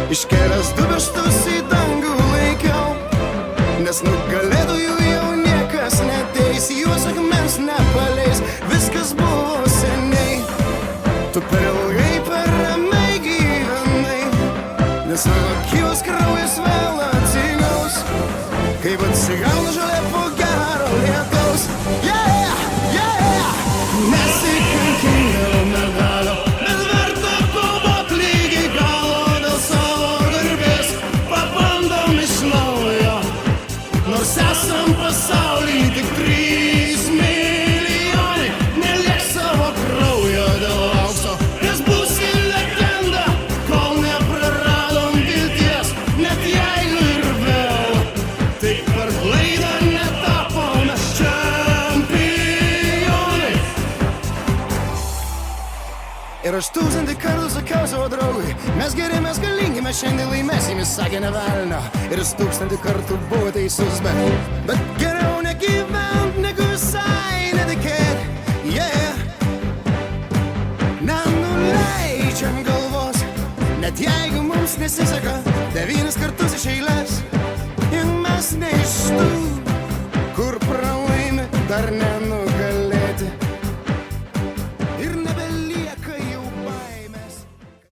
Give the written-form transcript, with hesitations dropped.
Iškėlęs du pirštus į dangų laikiau, nes nugalėtojų jau niekas neteis, juos akmens nepaleis, viskas buvo seniai. Tu per ilgai, per ramiai gyvenai, nes mano gyvas kraujas vėl atsigaus, kaip atsigauna žolė po gero lietaus. Yeah, yeah, nesikankink dėl medalio, bet verta kovot lygiai galo dėl savo garbės. Pabandom iš naujo, nors esam pasauly tik 3 milijonai, neliek savo kraujo dėl aukso, nes būsi legenda, kol nepraradom vilties, net jeigu ir vėl tik per klaidą netapome čempionai. Ir aš 1000 kartų sakiau savo draugui, mes geri, mes galingi, mes šiandien laimėsim, jis sakė ne velnio. Ir jis 1000 kartų buvo teisus, bet geriau negyvent, negu visai netikėt. Yeah, nenuleidžiam galvos, net jeigu mums nesiseka 9 kartus iš eilės.